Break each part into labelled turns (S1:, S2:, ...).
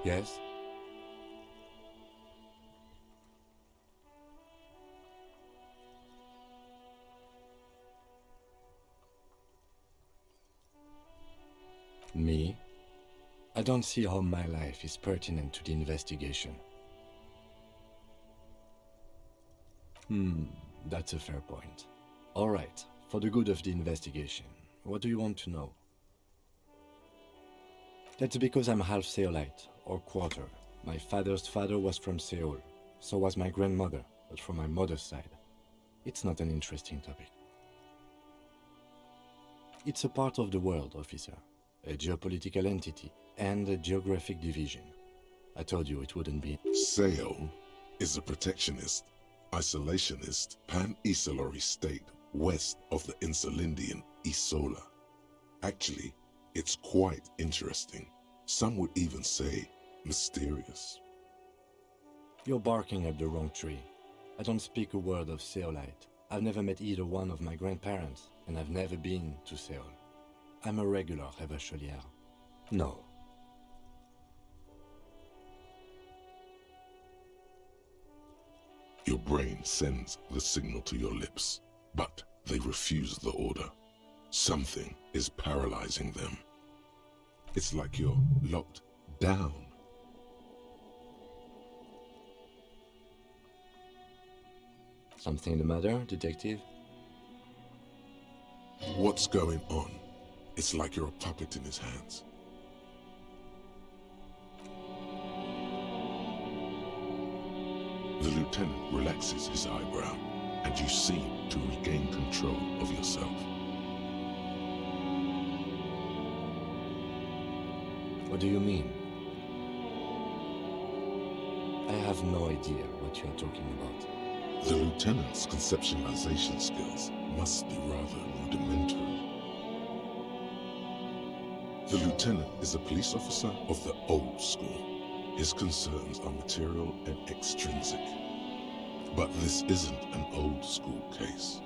S1: Yes? Me? I don't see how my life is pertinent to the investigation. That's a fair point. Alright, for the good of the investigation, what do you want to know? That's because I'm half Seolite, or quarter. My father's father was from Seoul, so was my grandmother, but from my mother's side. It's not an interesting topic. It's a part of the world, officer. A geopolitical entity, and a geographic division. I told you it wouldn't be.
S2: Seoul is a protectionist, isolationist, pan-Isolari state west of the Insulindian Isola. Actually, it's quite interesting. Some would even say mysterious.
S1: You're barking at the wrong tree. I don't speak a word of Seolite. I've never met either one of my grandparents, and I've never been to Seoul. I'm a regular Chevalier. No.
S2: Your brain sends the signal to your lips, but they refuse the order. Something is paralyzing them. It's like you're locked down.
S1: Something the matter, detective?
S2: What's going on? It's like you're a puppet in his hands. The lieutenant relaxes his eyebrow, and you seem to regain control of yourself.
S1: What do you mean? I have no idea what you are talking about.
S2: The lieutenant's conceptualization skills must be rather rudimentary. The lieutenant is a police officer of the old school. His concerns are material and extrinsic. But this isn't an old school case.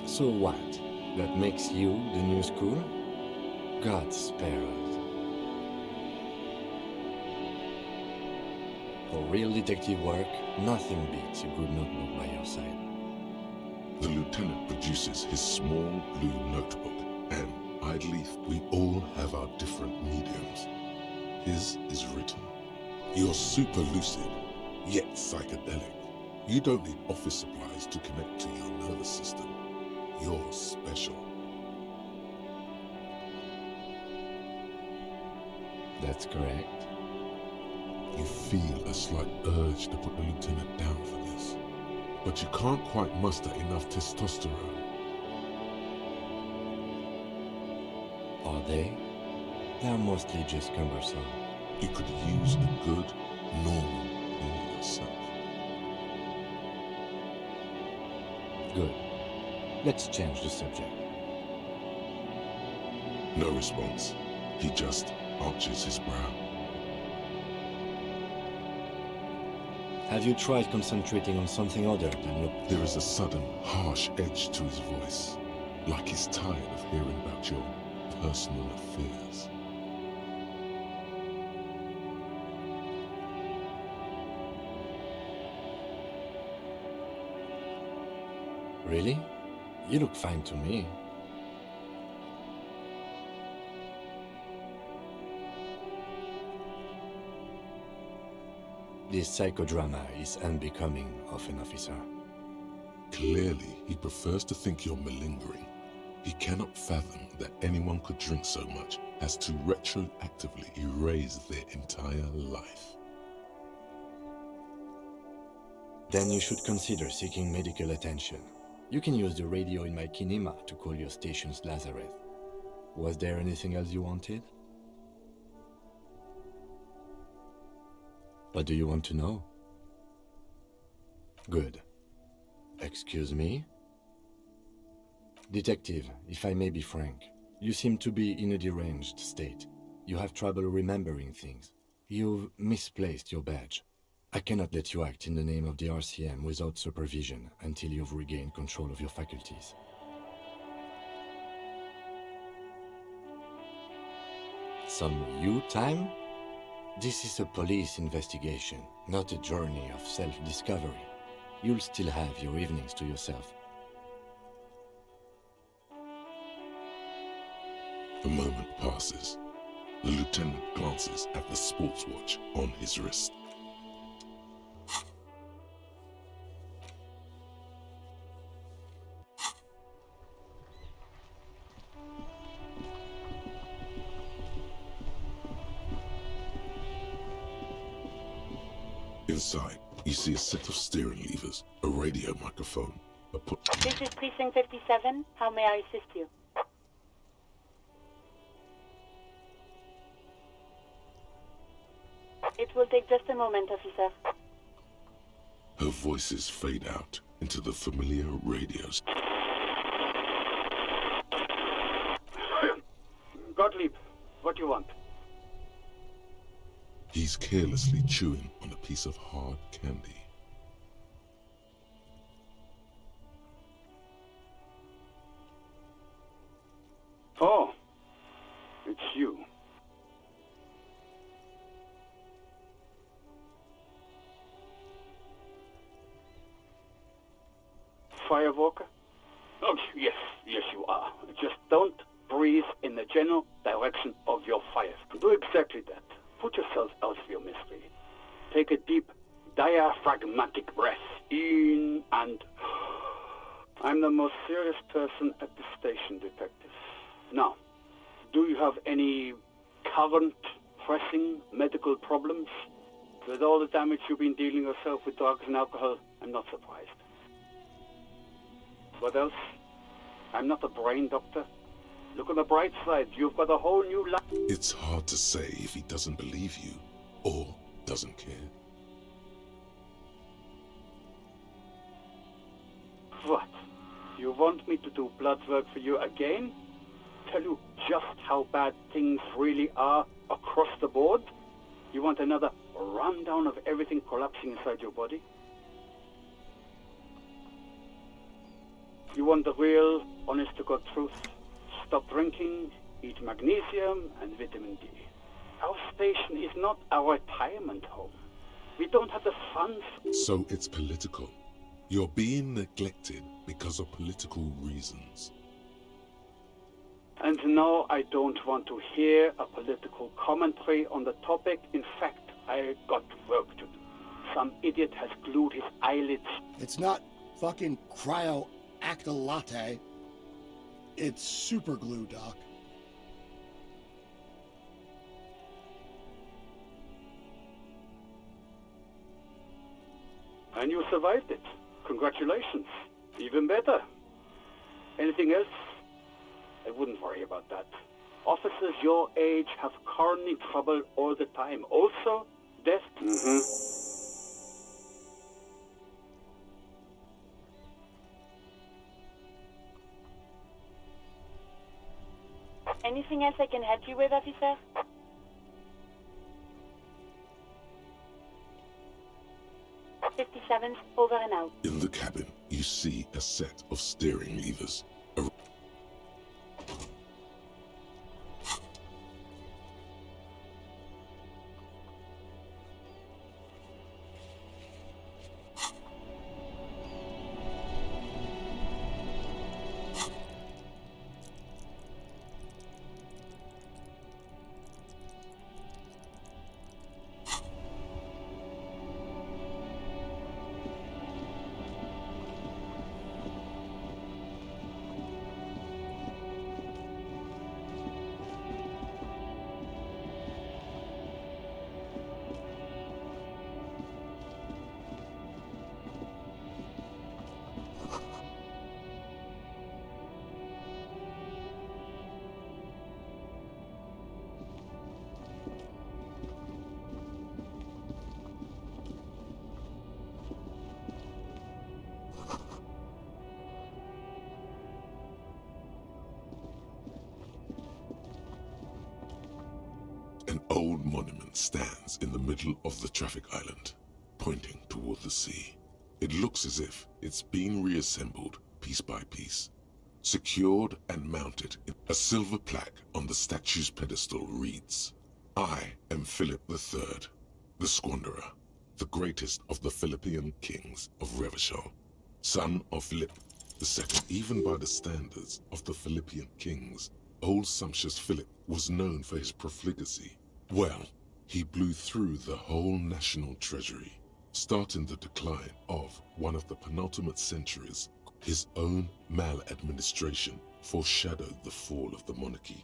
S1: So what? That makes you the new school? God spare us. For real detective work, nothing beats a good notebook by your side.
S2: The lieutenant produces his small blue notebook, and idly, we all have our different mediums. His is written. You're super lucid, yet psychedelic. You don't need office supplies to connect to your nervous system. You're special.
S1: That's correct.
S2: You feel a slight urge to put the lieutenant down for this, but you can't quite muster enough testosterone.
S1: Are they? They are mostly just cumbersome.
S2: You could use a good, normal pull yourself.
S1: Good. Let's change the subject.
S2: No response. He just arches his brow.
S1: Have you tried concentrating on something other than your...
S2: There is a sudden, harsh edge to his voice, like he's tired of hearing about your personal affairs.
S1: Really? You look fine to me. This psychodrama is unbecoming of an officer.
S2: Clearly, he prefers to think you're malingering. He cannot fathom that anyone could drink so much as to retroactively erase their entire life.
S1: Then you should consider seeking medical attention. You can use the radio in my kinema to call your station's Lazareth. Was there anything else you wanted? What do you want to know? Good. Excuse me? Detective, if I may be frank, you seem to be in a deranged state. You have trouble remembering things. You've misplaced your badge. I cannot let you act in the name of the RCM without supervision until you've regained control of your faculties. Some you time? This is a police investigation, not a journey of self-discovery. You'll still have your evenings to yourself.
S2: A moment passes. The lieutenant glances at the sports watch on his wrist. Inside, you see a set of steering levers, a radio microphone,
S3: This is Precinct 57. How may I assist you? It will take just a moment, officer.
S2: Her voices fade out into the familiar radios.
S4: Gottlieb, what do you want?
S2: He's carelessly chewing on a piece of hard candy.
S4: Oh, it's you. Firewalker? Oh, yes, you are. Just don't breathe in the general direction of your fires. Do exactly that. Put yourself out of your misery. Take a deep, diaphragmatic breath in and... I'm the most serious person at the station, detective. Now, do you have any current, pressing medical problems? With all the damage you've been dealing yourself with drugs and alcohol, I'm not surprised. What else? I'm not a brain doctor. Look on the bright side. You've got a whole new life.
S2: It's hard to say if he doesn't believe you or doesn't care.
S4: What? You want me to do blood work for you again? Tell you just how bad things really are across the board? You want another rundown of everything collapsing inside your body? You want the real, honest-to-God truth? Stop drinking, eat magnesium and vitamin D. Our station is not a retirement home. We don't have the funds.
S2: So it's political. You're being neglected because of political reasons.
S4: And no, I don't want to hear a political commentary on the topic. In fact, I got work to do. Some idiot has glued his eyelids.
S5: It's not fucking cryo acta latte. It's super glue, Doc.
S4: And you survived it. Congratulations. Even better. Anything else? I wouldn't worry about that. Officers your age have coronary trouble all the time. Also, death.
S3: Anything else I can help you with, officer? '57's over and out.
S2: In the cabin, you see a set of steering levers. An old monument stands in the middle of the traffic island, pointing toward the sea. It looks as if it's been reassembled piece by piece. Secured and mounted, a silver plaque on the statue's pedestal reads, "I am Philip III, the Squanderer, the greatest of the Philippian kings of Revachol, son of Philip II." Even by the standards of the Philippian kings, old sumptuous Philip was known for his profligacy. Well, he blew through the whole national treasury, starting the decline of one of the penultimate centuries. His own maladministration foreshadowed the fall of the monarchy.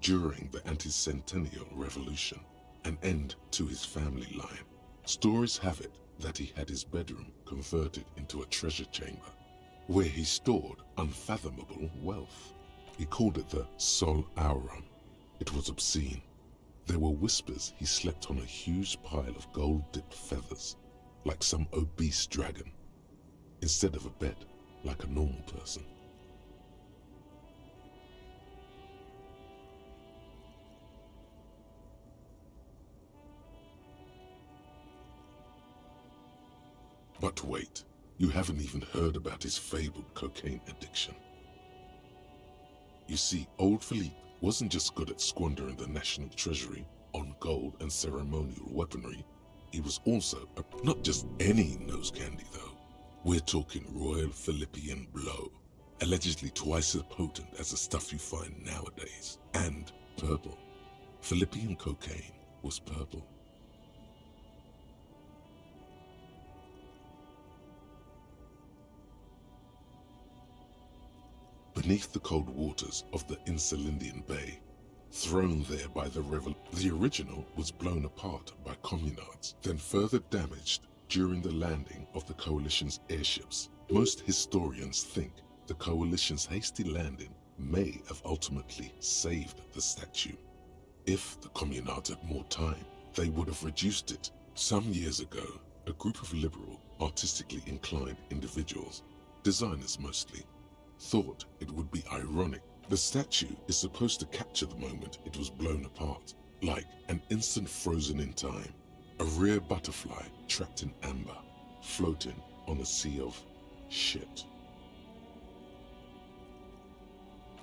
S2: During the anti-centennial revolution, an end to his family line. Stories have it that he had his bedroom converted into a treasure chamber, where he stored unfathomable wealth. He called it the Sol Aurum. It was obscene. There were whispers he slept on a huge pile of gold-dipped feathers, like some obese dragon, instead of a bed, like a normal person. But wait, you haven't even heard about his fabled cocaine addiction. You see, old Philippe wasn't just good at squandering the national treasury on gold and ceremonial weaponry. He was also not just any nose candy though. We're talking Royal Philippian Blow, allegedly twice as potent as the stuff you find nowadays, and purple. Philippian cocaine was purple. Beneath the cold waters of the Insulindian Bay, thrown there by the original was blown apart by communards, then further damaged during the landing of the coalition's airships. Most historians think the coalition's hasty landing may have ultimately saved the statue. If the communards had more time, they would have reduced it. Some years ago, a group of liberal, artistically inclined individuals, designers mostly, thought it would be ironic. The statue is supposed to capture the moment it was blown apart, like an instant frozen in time, a rare butterfly trapped in amber, floating on a sea of shit.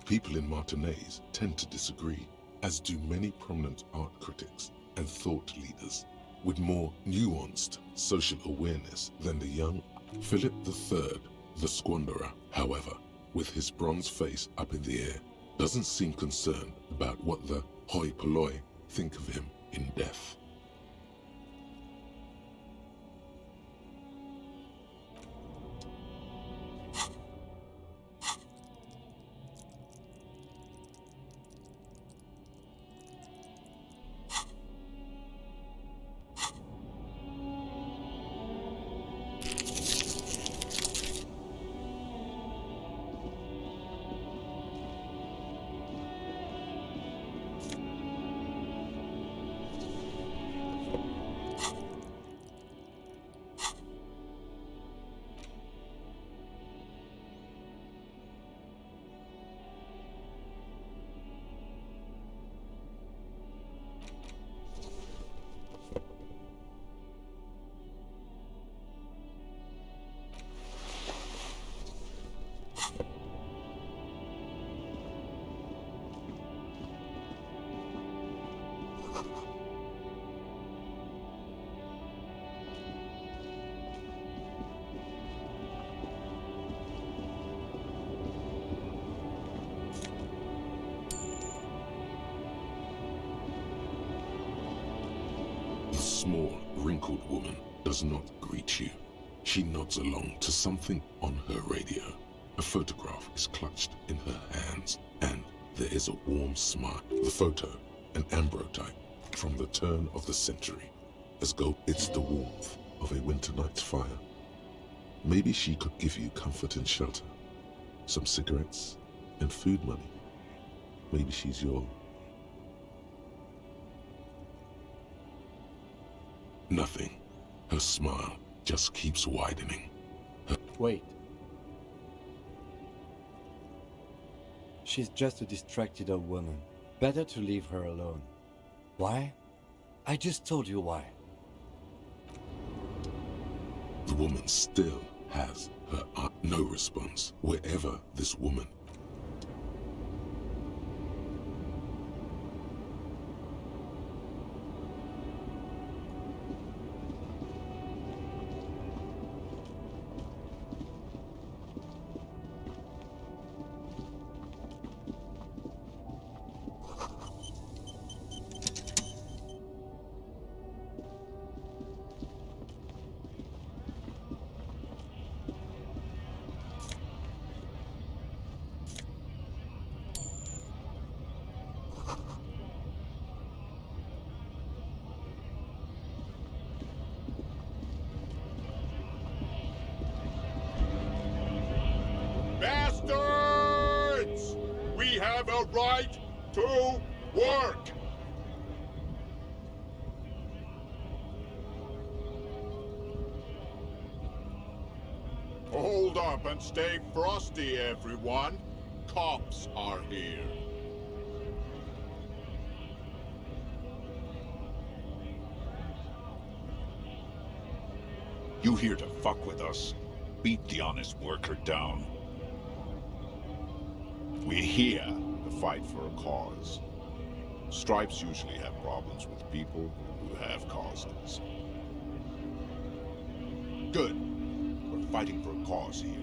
S2: People in Martinaise tend to disagree, as do many prominent art critics and thought leaders with more nuanced social awareness than the young Philip III, the Squanderer, however, with his bronze face up in the air, doesn't seem concerned about what the hoi polloi think of him in death. The small, wrinkled woman does not greet you. She nods along to something on her radio. A photograph is clutched in her hands, and there is a warm smile. The photo, an ambrotype from the turn of the century, as though it's the warmth of a winter night's fire. Maybe she could give you comfort and shelter, some cigarettes and food money. Maybe she's your... Nothing. Her smile just keeps widening.
S1: Wait. She's just a distracted old woman. Better to leave her alone. Why? I just told you why.
S2: The woman still has her no response wherever this woman.
S6: Bastards! We have a right to work! Hold up and stay frosty, everyone. Cops are here.
S7: You here to fuck with us? Beat the honest worker down. We're here to fight for a cause. Stripes usually have problems with people who have causes. Good. We're fighting for a cause here.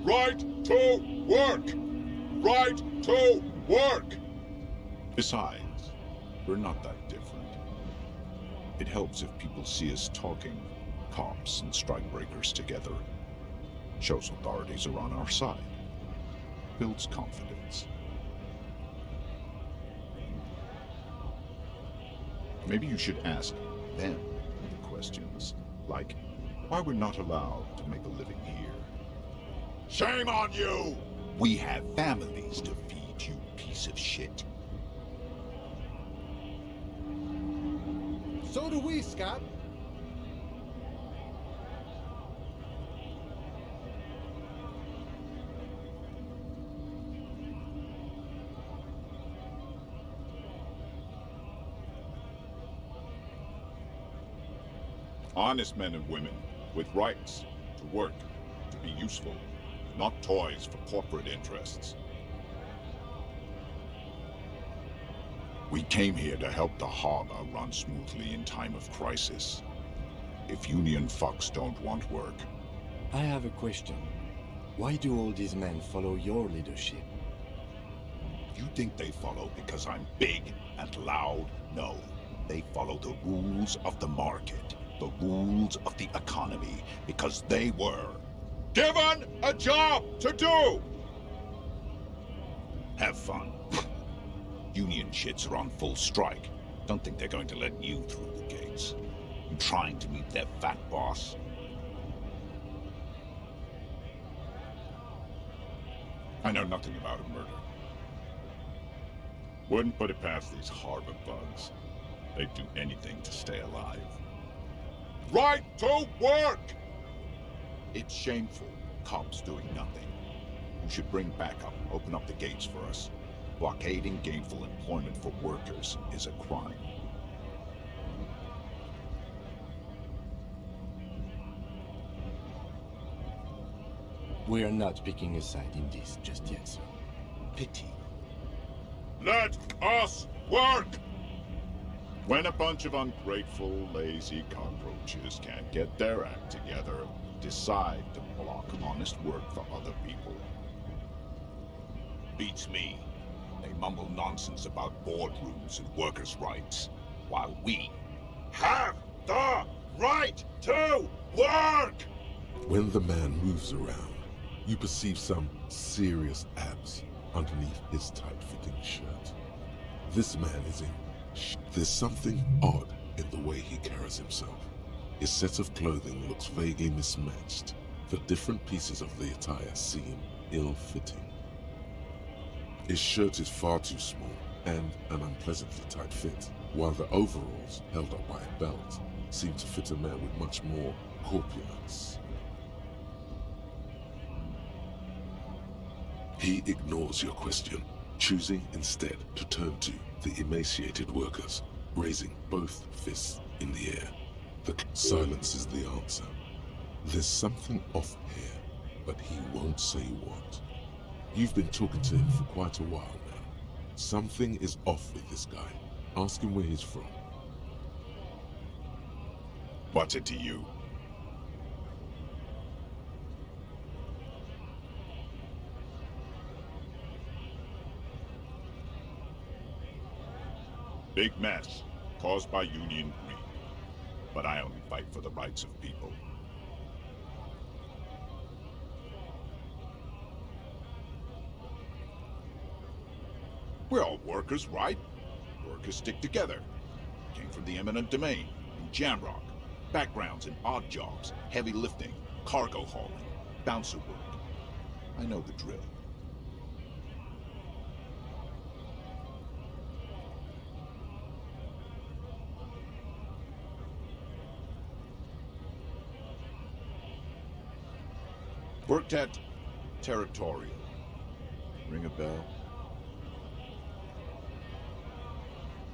S6: Right to work! Right to work!
S7: Besides, we're not that different. It helps if people see us talking, cops and strikebreakers together. Shows authorities are on our side. Builds confidence. Maybe you should ask them the questions, like why we're not allowed to make a living here.
S6: Shame on you!
S7: We have families to feed, you piece of shit.
S8: So do we, Scott.
S6: Honest men and women with rights to work, to be useful, not toys for corporate interests.
S7: We came here to help the harbor run smoothly in time of crisis. If union fucks don't want work.
S1: I have a question. Why do all these men follow your leadership?
S7: You think they follow because I'm big and loud? No. They follow the rules of the market, the rules of the economy, because they were
S6: given a job to do!
S7: Have fun. Union shits are on full strike. Don't think they're going to let you through the gates. You trying to meet their fat boss?
S6: I know nothing about a murder. Wouldn't put it past these harbor bugs. They'd do anything to stay alive. Right to work!
S7: It's shameful. Cops doing nothing. You should bring backup, open up the gates for us. Blockading gainful employment for workers is a crime.
S1: We are not picking a side in this just yet, sir.
S7: Pity.
S6: Let us work! When a bunch of ungrateful, lazy cockroaches can't get their act together, decide to block honest work for other people.
S7: Beats me. They mumble nonsense about boardrooms and workers' rights, while we
S6: Have the right to work!
S2: When the man moves around, you perceive some serious abs underneath his tight-fitting shirt. This man is in There's something odd in the way he carries himself. His set of clothing looks vaguely mismatched. The different pieces of the attire seem ill-fitting. His shirt is far too small and an unpleasantly tight fit, while the overalls, held up by a belt, seem to fit a man with much more corpulence. He ignores your question, choosing instead to turn to the emaciated workers, raising both fists in the air. The silence is the answer. There's something off here, but he won't say what. You've been talking to him for quite a while now. Something is off with this guy. Ask him where he's from.
S6: What's it to you? Big mess, caused by union greed. But I only fight for the rights of people. We're all workers, right? Workers stick together. Came from the eminent domain, in Jamrock. Backgrounds in odd jobs, heavy lifting, cargo hauling, bouncer work. I know the drill. Worked at Territorial. Ring a bell?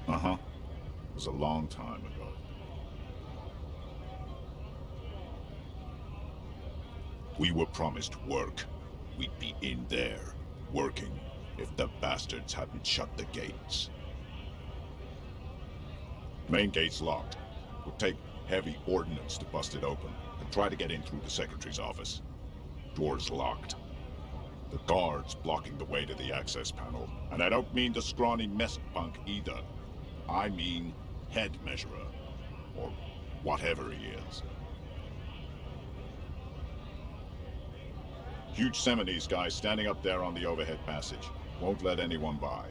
S6: Uh-huh. It was a long time ago. We were promised work. We'd be in there, working, if the bastards hadn't shut the gates. Main gate's locked. We'll take heavy ordnance to bust it open and try to get in through the secretary's office. Doors locked. The guards blocking the way to the access panel. And I don't mean the scrawny mess punk either. I mean head measurer. Or whatever he is. Huge Seminese guy standing up there on the overhead passage. Won't let anyone by.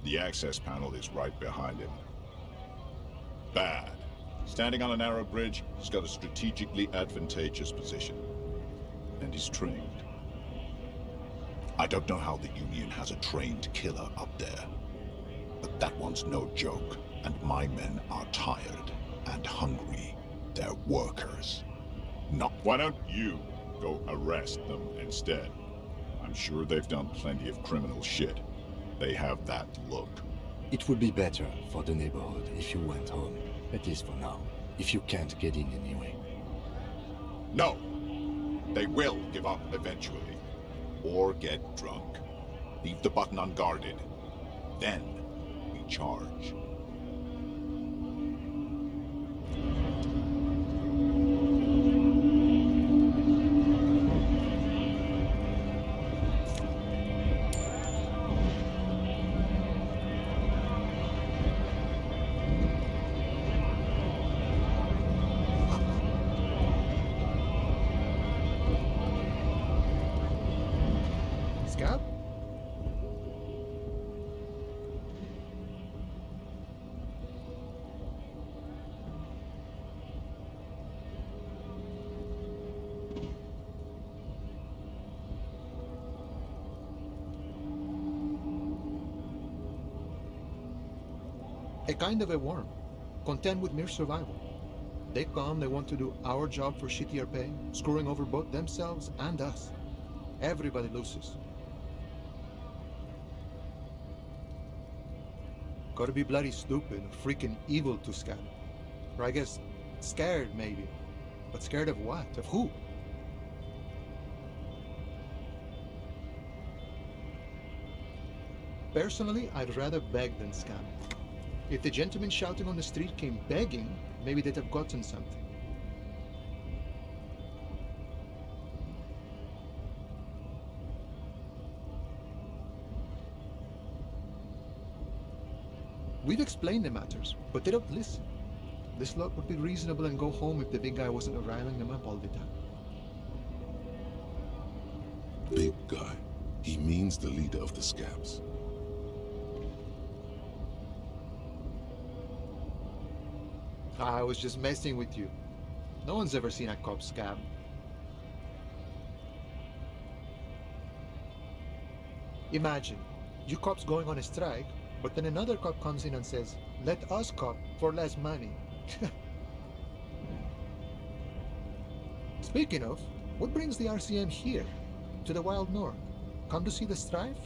S6: The access panel is right behind him. Bad. Standing on a narrow bridge, he's got a strategically advantageous position. And he's trained. I don't know how the Union has a trained killer up there. But that one's no joke, and my men are tired and hungry. They're workers. Not. Why don't you go arrest them instead? I'm sure they've done plenty of criminal shit. They have that look.
S1: It would be better for the neighborhood if you went home, at least for now, if you can't get in anyway.
S6: No! They will give up eventually. Or get drunk. Leave the button unguarded. Then we charge.
S8: Scab? A kind of a worm, content with mere survival. They come, they want to do our job for shittier pay, screwing over both themselves and us. Everybody loses. Gotta be bloody stupid, freaking evil to scab. Or I guess, scared maybe. But scared of what? Of who? Personally, I'd rather beg than scam. If the gentleman shouting on the street came begging, maybe they'd have gotten something. We've explained the matters, but they don't listen. This lot would be reasonable and go home if the big guy wasn't riling them up all the time.
S2: Big guy. He means the leader of the scabs.
S8: I was just messing with you. No one's ever seen a cop scab. Imagine, you cops going on a strike, but then another cop comes in and says, "Let us cop for less money." Speaking of, what brings the RCM here, to the wild north? Come to see the strife?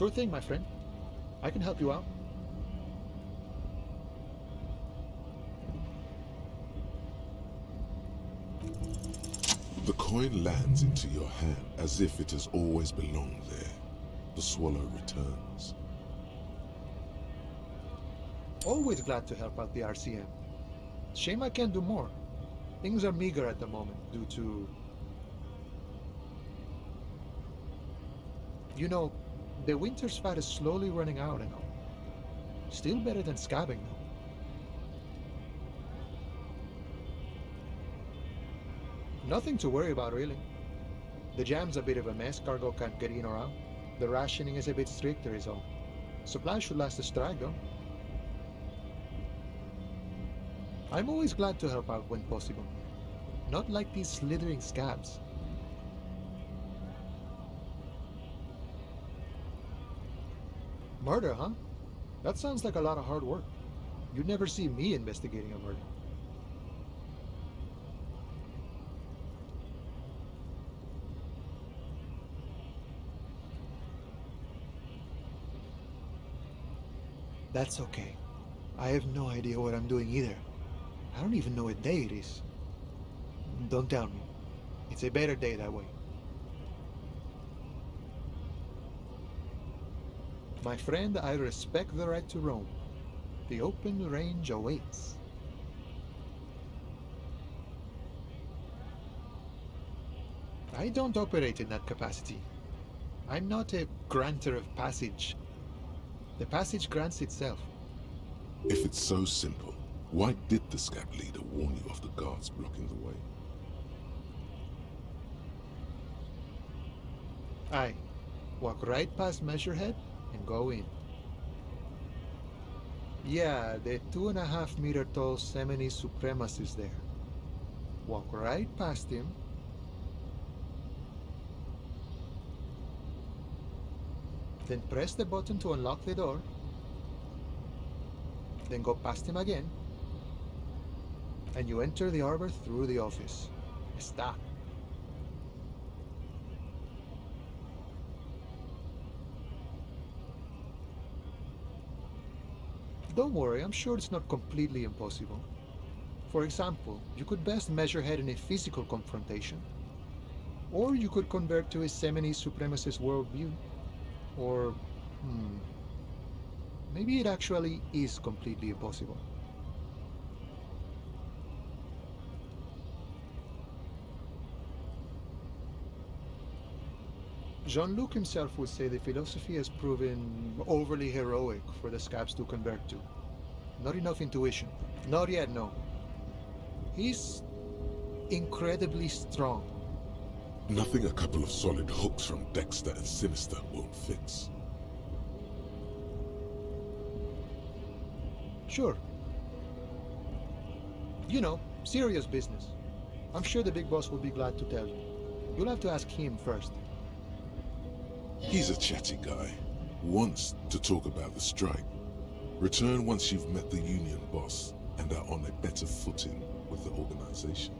S8: Sure thing, my friend. I can help you out.
S2: The coin lands into your hand as if it has always belonged there. The swallow returns.
S8: Always glad to help out the RCM. Shame I can't do more. Things are meager at the moment due to... You know, the winter's fat is slowly running out and all. Still better than scabbing though. Nothing to worry about really. The jam's a bit of a mess, cargo can't get in or out. The rationing is a bit stricter is all. Supplies should last a strike though. I'm always glad to help out when possible. Not like these slithering scabs. Murder, huh? That sounds like a lot of hard work. You'd never see me investigating a murder. That's okay. I have no idea what I'm doing either. I don't even know what day it is. Don't tell me. It's a better day that way. My friend, I respect the right to roam. The open range awaits. I don't operate in that capacity. I'm not a granter of passage. The passage grants itself.
S2: If it's so simple, why did the scab leader warn you of the guards blocking the way?
S8: Aye. Walk right past Measurehead and go in. Yeah, the 2.5 meter tall Semini supremacist is there. Walk right past him. Then press the button to unlock the door. Then go past him again. And you enter the arbor through the office. Está. Don't worry, I'm sure it's not completely impossible. For example, you could best Measurehead in a physical confrontation. Or you could convert to a Semini supremacist worldview. Or, maybe it actually is completely impossible. Jean-Luc himself would say the philosophy has proven overly heroic for the scabs to convert to. Not enough intuition. Not yet, no. He's incredibly strong.
S2: Nothing a couple of solid hooks from Dexter and Sinister won't fix.
S8: Sure. You know, serious business. I'm sure the big boss will be glad to tell you. You'll have to ask him first.
S2: He's a chatty guy. Wants to talk about the strike. Return once you've met the union boss and are on a better footing with the organization.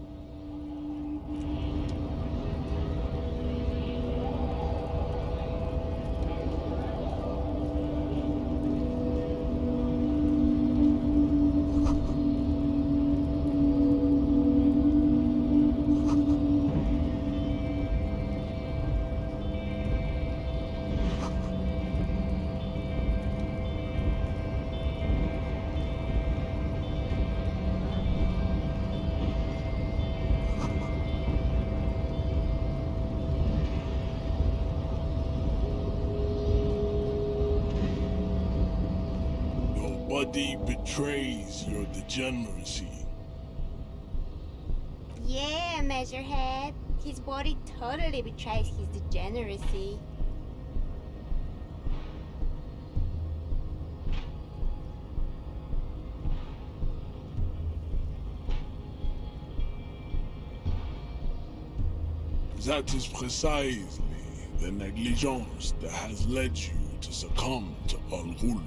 S9: Nobody betrays your degeneracy.
S10: Yeah, Measurehead. His body totally betrays his degeneracy.
S9: That is precisely the negligence that has led you to succumb to Al-Ghul.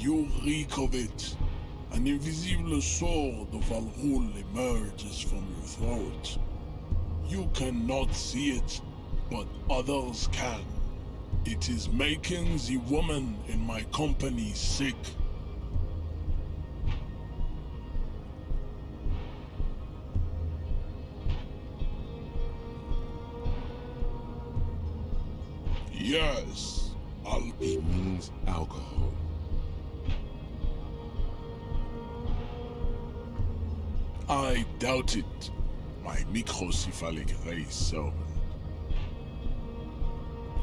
S9: You reek of it. An invisible sword of Al-Ghul emerges from your throat. You cannot see it, but others can. It is making the woman in my company sick. Yes,
S2: He means alcohol.
S9: I doubt it. My microcephalic race servant.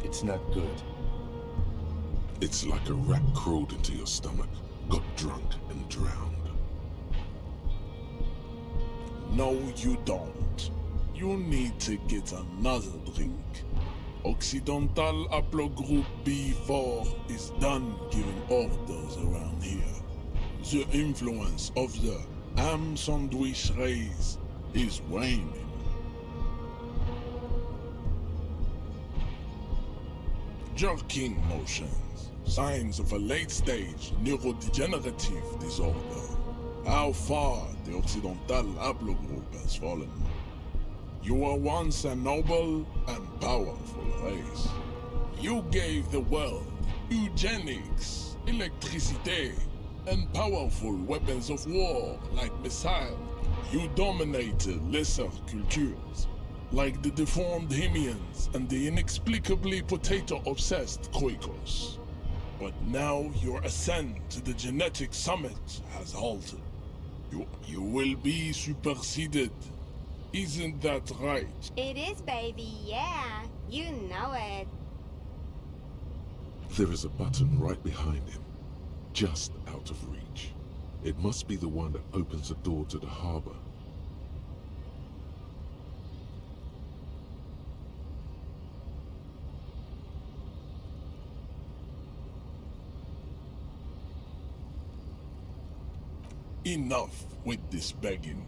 S1: It's not good.
S2: It's like a rat crawled into your stomach, got drunk and drowned.
S9: No, you don't. You need to get another drink. Occidental Haplogroup B4 is done giving orders around here. The influence of the ham sandwich race is waning. Jerking motions, signs of a late-stage neurodegenerative disorder. How far the Occidental Haplogroup has fallen. You were once a noble and powerful race. You gave the world eugenics, electricity, and powerful weapons of war like missiles. You dominated lesser cultures, like the deformed Hemians and the inexplicably potato-obsessed Quakers. But now your ascent to the genetic summit has halted. You will be superseded. Isn't that right?
S10: It is, baby, yeah. You know it.
S2: There is a button right behind him, just out of reach. It must be the one that opens the door to the harbor.
S9: Enough with this begging.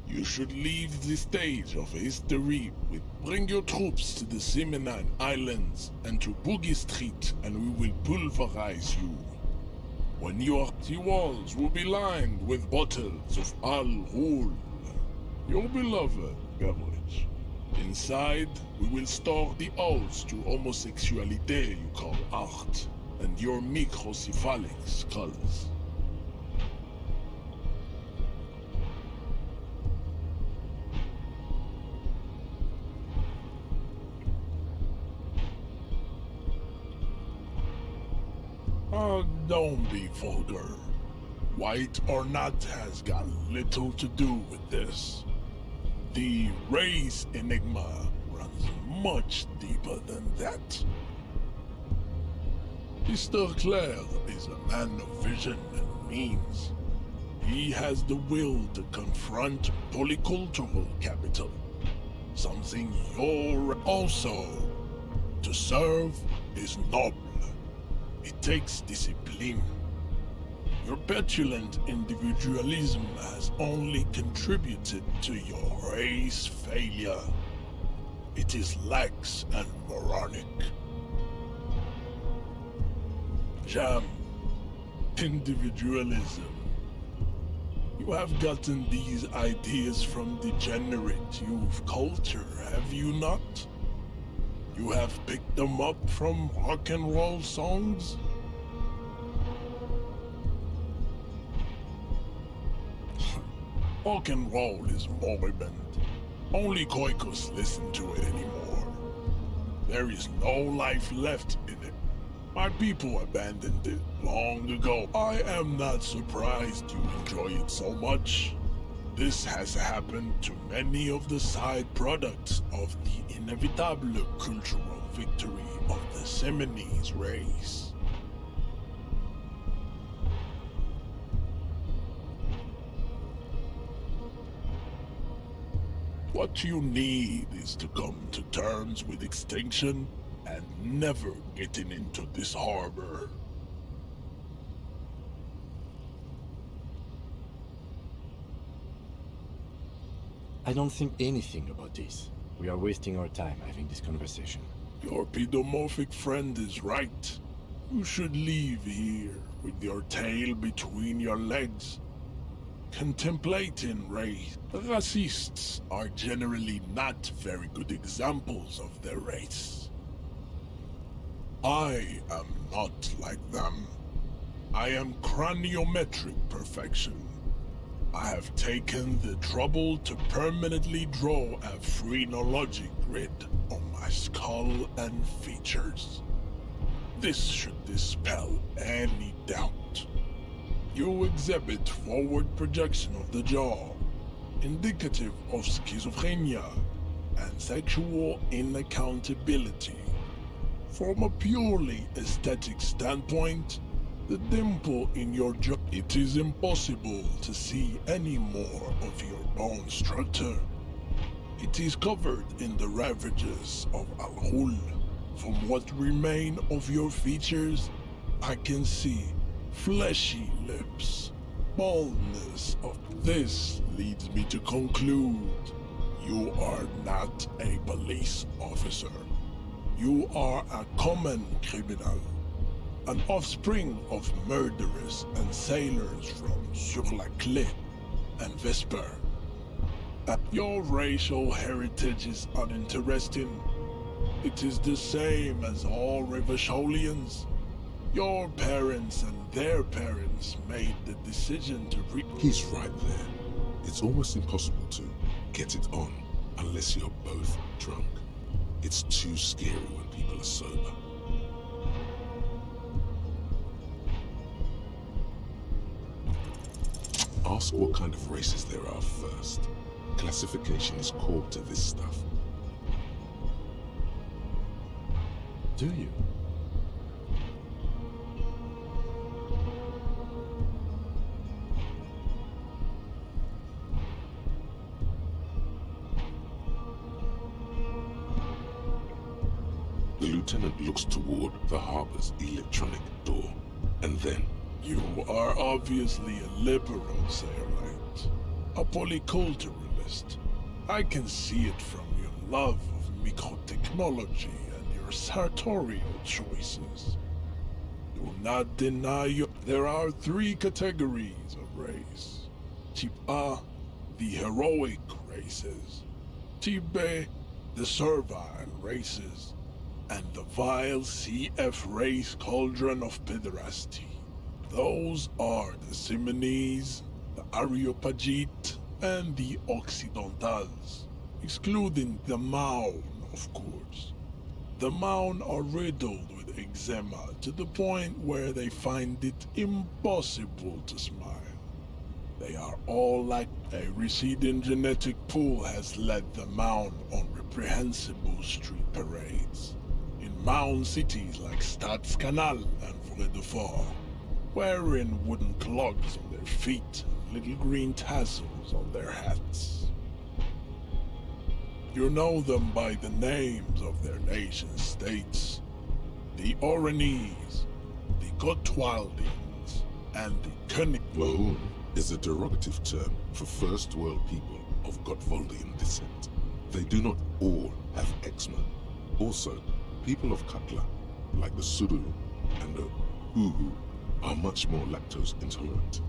S9: You should leave the stage of history with bring your troops to the Seminine Islands and to Boogie Street, and we will pulverize you. When your walls will be lined with bottles of Al Ghul, your beloved beverage. Inside, we will store the odes to homosexuality you call art, and your microcephalic skulls. Don't be vulgar. White or not has got little to do with this. The race enigma runs much deeper than that. Mr. Clare is a man of vision and means. He has the will to confront polycultural capital. Something you're also. To serve is noble. It takes discipline. Your petulant individualism has only contributed to your race failure. It is lax and moronic. Jam. Individualism. You have gotten these ideas from degenerate youth culture, have you not? You have picked them up from rock and roll songs? Rock and roll is moribund. Only Quakers listen to it anymore. There is no life left in it. My people abandoned it long ago. I am not surprised you enjoy it so much. This has happened to many of the side products of the inevitable cultural victory of the Seminese race. What you need is to come to terms with extinction and never getting into this harbor.
S1: I don't think anything about this. We are wasting our time having this conversation.
S9: Your pedomorphic friend is right. You should leave here with your tail between your legs. contemplating race. Racists are generally not very good examples of their race. I am not like them. I am craniometric perfection. I have taken the trouble to permanently draw a phrenologic grid on my skull and features. This should dispel any doubt. You exhibit forward projection of the jaw, indicative of schizophrenia and sexual inaccountability. From a purely aesthetic standpoint, the dimple in your jaw, it is impossible to see any more of your bone structure. It is covered in the ravages of Al-Ghul. From what remain of your features, I can see fleshy lips, baldness of... This leads me to conclude you are not a police officer. You are a common criminal, an offspring of murderers and sailors from Sur la Clé and Vesper. Your racial heritage is uninteresting. It is the same as all Revacholians. Your parents and their parents made the decision to
S2: He's right there. It's almost impossible to get it on unless you're both drunk. It's too scary when people are sober. Ask what kind of races there are first. Classification is core to this stuff.
S1: Do you?
S2: The lieutenant looks toward the harbor's electronic door, and then...
S9: You are obviously a liberal, Sailite. A polyculturalist. I can see it from your love of microtechnology and your sartorial choices. Do not deny your... There are 3 categories of race. Type A, the heroic races. Type B, the servile races. And the vile CF race cauldron of pederasty. Those are the Simonese, the Areopagite, and the Occidentals, excluding the Maun, of course. The Maun are riddled with eczema to the point where they find it impossible to smile. They are all like a receding genetic pool has led the Maun on reprehensible street parades. In Maun cities like Stadskanal and Vredefort, wearing wooden clogs on their feet and little green tassels on their hats. You know them by the names of their nation-states. The Oranese, the Gotwaldings, and the König...
S2: Mahun is a derogative term for first world people of Gotwaldian descent. They do not all have eczema. Also, people of Katla, like the Suru and the Uhu, are much more lactose intolerant.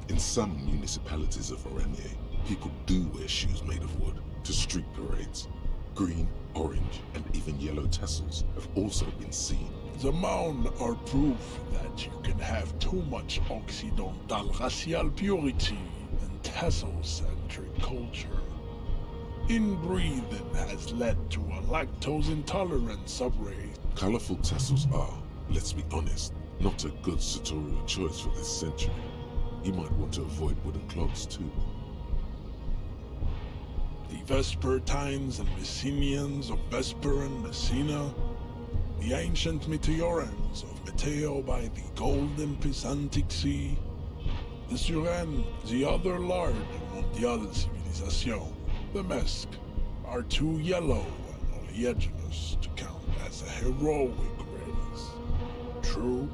S2: In some municipalities of Oranje, people do wear shoes made of wood to street parades. Green, orange, and even yellow tassels have also been seen.
S9: The Maun are proof that you can have too much Occidental racial purity and tassel-centric culture. Inbreeding has led to a lactose-intolerant subrace.
S2: Colorful tassels are, let's be honest, not a good sartorial choice for this century. You might want to avoid wooden clogs too.
S9: The Vespertines and Messenians of Vesper and Messina, the ancient Meteorans of Meteo by the golden Pisantic Sea, the Suren, the other large Mondial civilization, the Mesk, are too yellow and oleaginous to count as a heroic race. True,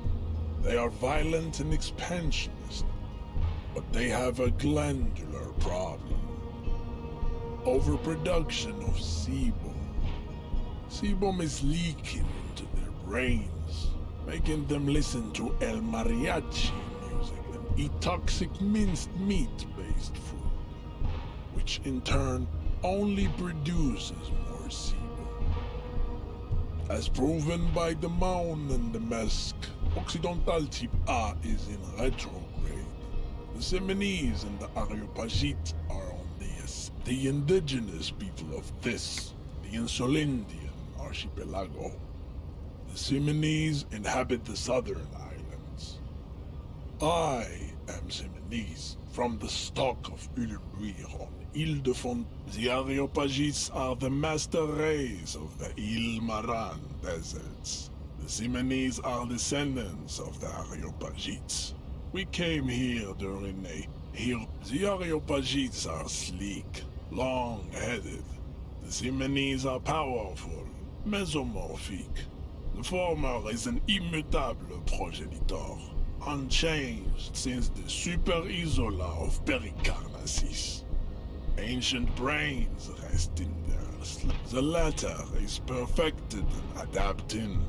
S9: they are violent and expansionist, but they have a glandular problem. Overproduction of sebum. Sebum is leaking into their brains, making them listen to El Mariachi music and eat toxic minced meat-based food, which in turn only produces more sebum. As proven by the Maun and the Mesk, Occidental type A is in retrograde. The Seminese and the Areopagite are on this. The indigenous people of this, the Insulindian archipelago. The Seminese inhabit the southern islands. I am Seminese, from the stock of Ulumbuir on Ile-de-Font. The Areopagites are the master race of the Ile-Maran deserts. The Seminese are descendants of the Areopagites. We came here during The Areopagites are sleek, long-headed. The Seminese are powerful, mesomorphic. The former is an immutable progenitor, unchanged since the Super Isola of Pericarnassus. Ancient brains rest in their sleep. The latter is perfected and adapting.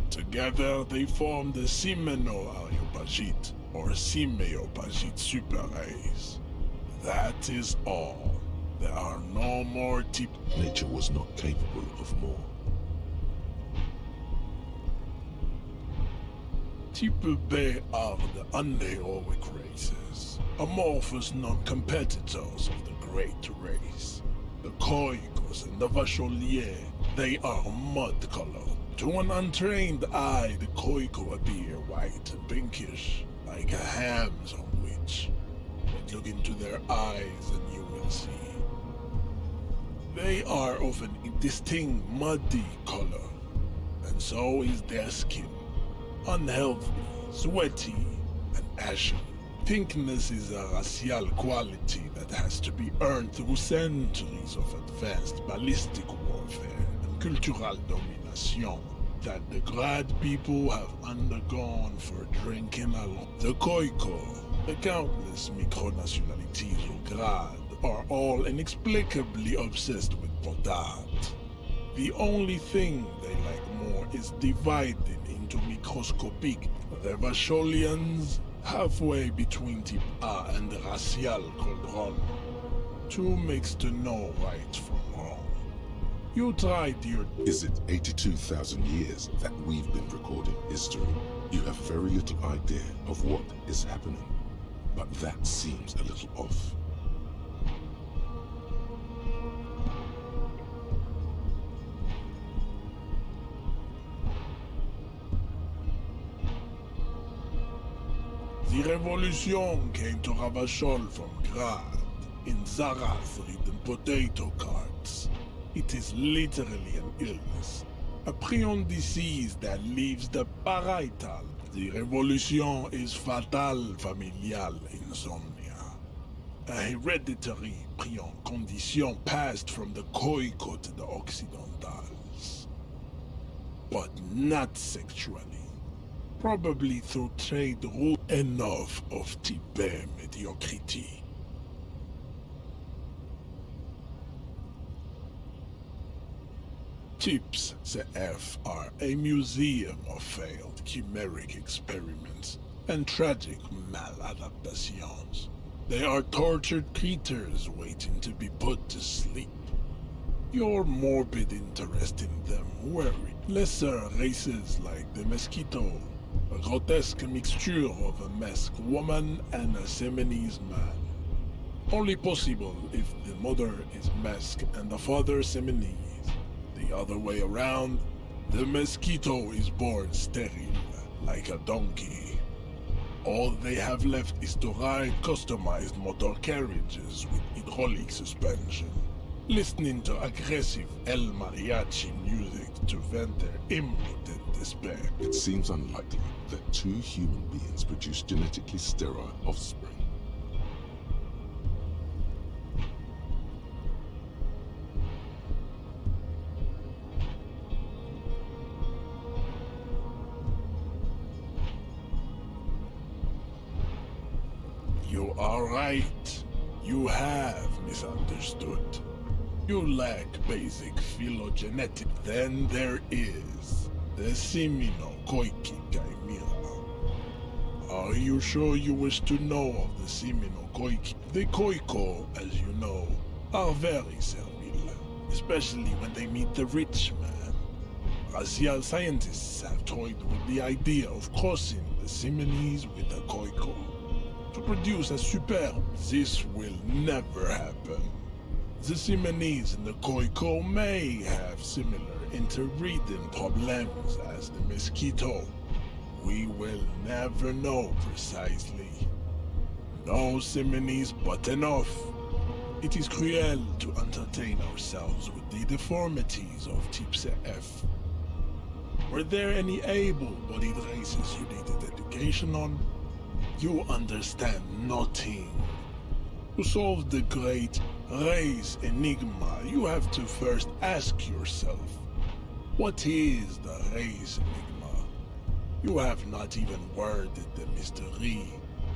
S9: Together they form the Simeno-Areopagite or Simeopagite super-race. That is all. There are no more type.
S2: Nature was not capable of more.
S9: Type B are the unheroic races, amorphous non-competitors of the great race. The Koikos and the Vacholier, they are mud-colored. To an untrained eye, the Koiko appear white and pinkish, like a ham sandwich. But look into their eyes and you will see. They are of an indistinct muddy color, and so is their skin. Unhealthy, sweaty, and ashen. Pinkness is a racial quality that has to be earned through centuries of advanced ballistic warfare and cultural domination that the Grad people have undergone for drinking alone. The Koiko, the countless micronationalities of Grad, are all inexplicably obsessed with potard. The only thing they like more is dividing into microscopic Revacholians, halfway between type A and the racial cauldron. Two makes to know right from wrong. You tried your...
S2: Is it 82,000 years that we've been recording history? You have very little idea of what is happening, but that seems a little off.
S9: The revolution came to Ravachol from Grad, in Zarath-ridden potato carts. It is literally an illness, a prion disease that leaves the parietal. The revolution is fatal familial insomnia, a hereditary prion condition passed from the Koiko to the Occidentals. But not sexually. Probably through trade route. Enough of type mediocrity. Types CF are a museum of failed chimeric experiments and tragic maladaptations. They are tortured creatures waiting to be put to sleep. Your morbid interest in them worried. Lesser races like the mosquito, a grotesque mixture of a Mesk woman and a Seminese man. Only possible if the mother is Mesk and the father Seminese. The other way around, the mosquito is born sterile, like a donkey. All they have left is to ride customized motor carriages with hydraulic suspension, listening to aggressive El Mariachi music to vent their impotent despair.
S2: It seems unlikely that two human beings produce genetically sterile offspring.
S9: You are right. You have misunderstood. You lack basic phylogenetic. Then there is the Semino Koiki Chimera. Are Are you sure you wish to know of the Simino Koiki? The Koiko, as you know, are very servile, especially when they meet the rich man. Racial scientists have toyed with the idea of crossing the Simonese with the Koiko to produce a superbe. This will never happen. The Simonese and the Koiko may have similar interbreeding problems as the mosquito. We will never know precisely. No Simonese but enough. It is cruel to entertain ourselves with the deformities of Type F. Were there any able-bodied races you needed education on? You understand nothing. To solve the great race enigma, you have to first ask yourself, what is the race enigma? You have not even worded the mystery,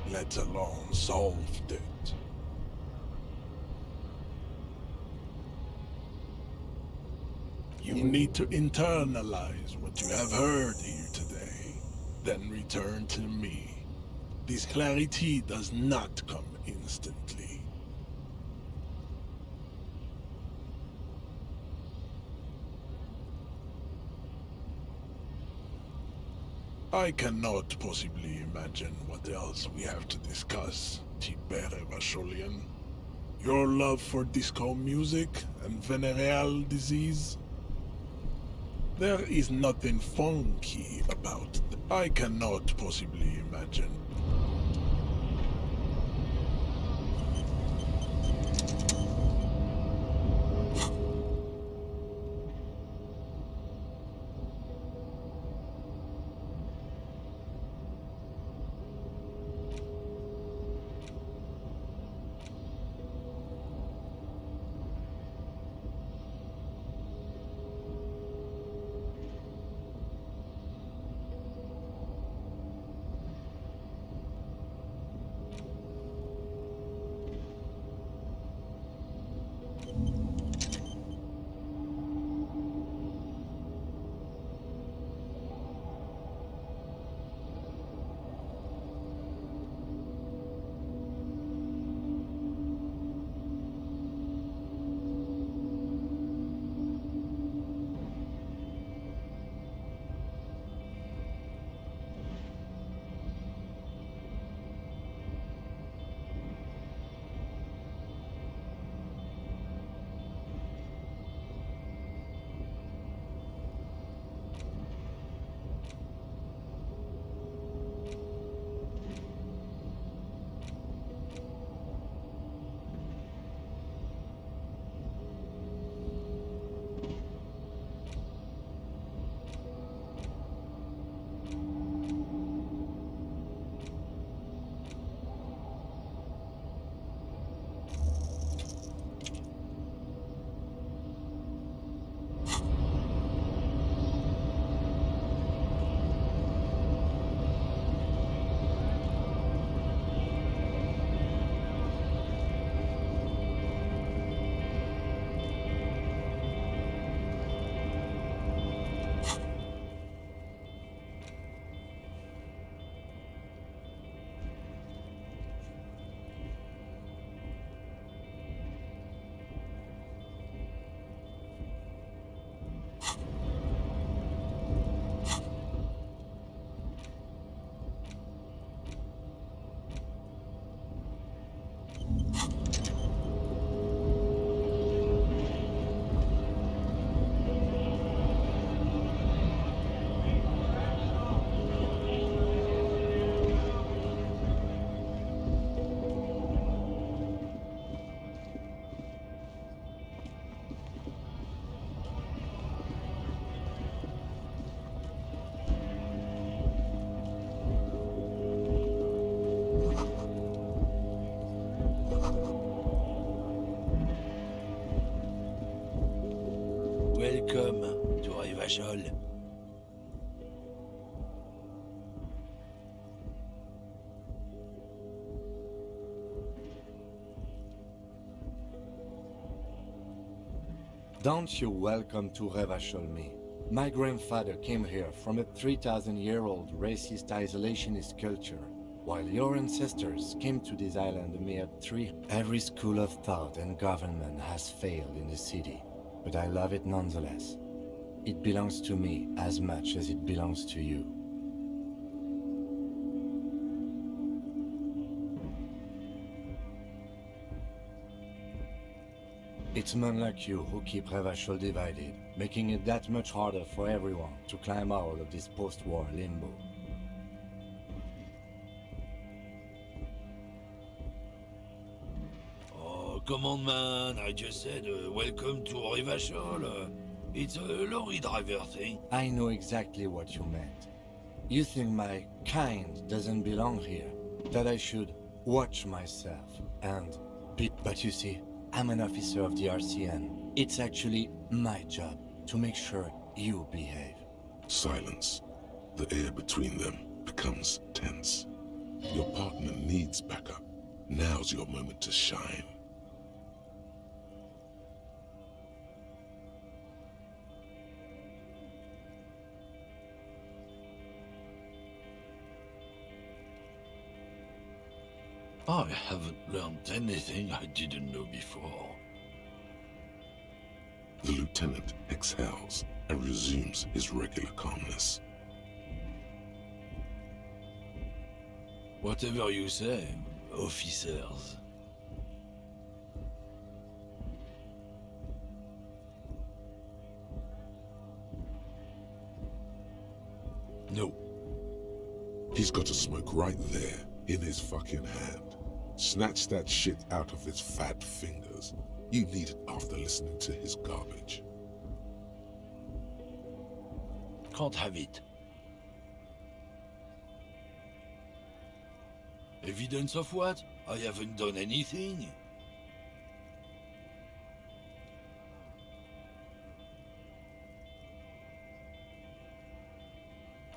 S9: let alone solved it. You need to internalize what you have heard here today, then return to me. This clarity does not come instantly. I cannot possibly imagine what else we have to discuss, Tibere Vacholian. Your love for disco music and venereal disease? There is nothing funky about it. I cannot possibly imagine.
S11: Welcome to Rivachol.
S1: Don't you welcome to Revachol me. My grandfather came here from a 3,000-year-old racist isolationist culture. While your ancestors came to this island a mere 3, every school of thought and government has failed in the city, but I love it nonetheless. It belongs to me as much as it belongs to you. It's men like you who keep Revachol divided, making it that much harder for everyone to climb out of this post-war limbo.
S11: Oh, come on, man. I just said welcome to Revachol. It's a lorry driver thing.
S1: I know exactly what you meant. You think my kind doesn't belong here, that I should watch myself and be... But you see, I'm an officer of the RCN. It's actually my job to make sure you behave.
S2: Silence. The air between them becomes tense. Your partner needs backup. Now's your moment to shine.
S11: I haven't learned anything I didn't know before.
S2: The lieutenant exhales and resumes his regular calmness.
S11: Whatever you say, officers. No.
S2: He's got a smoke right there in his fucking hand. Snatch that shit out of his fat fingers. You need it after listening to his garbage.
S11: Can't have it. Evidence of what? I haven't done anything.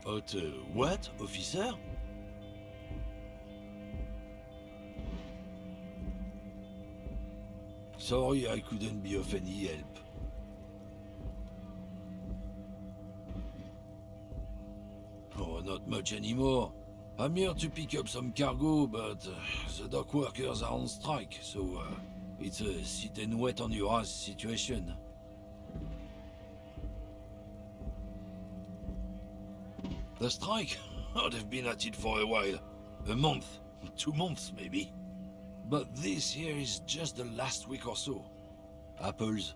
S11: But what, officer? Sorry I couldn't be of any help. Oh, not much anymore. I'm here to pick up some cargo, but the dock workers are on strike, so it's a sit and wait on your ass situation. The strike? Oh, they've been at it for a while. A month, 2 months maybe. But this here is just the last week or so. Apples.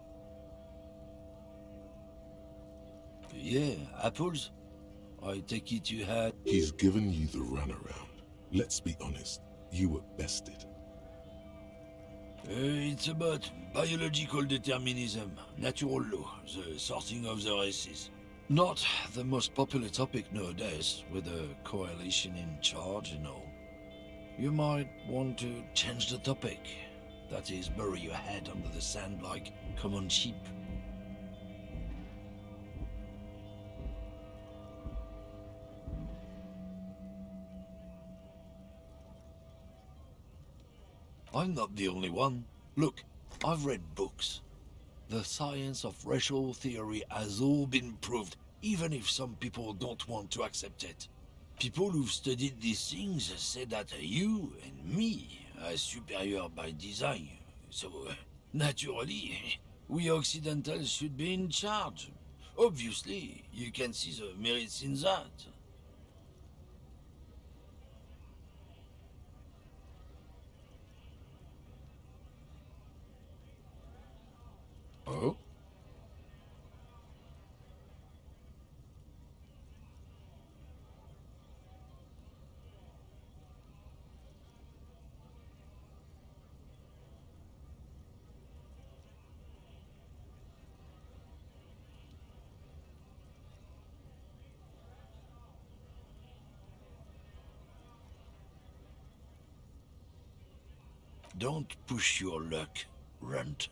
S11: Yeah, apples. I take it you had...
S2: He's given you the runaround. Let's be honest, you were bested.
S11: It's about biological determinism, natural law, the sorting of the races. Not the most popular topic nowadays, with the coalition in charge and all. You might want to change the topic. That is, bury your head under the sand like common sheep. I'm not the only one. Look, I've read books. The science of racial theory has all been proved, even if some people don't want to accept it. People who've studied these things say that you and me are superior by design. So, naturally, we Occidentals should be in charge. Obviously, you can see the merits in that. Oh? Don't push your luck, Runt.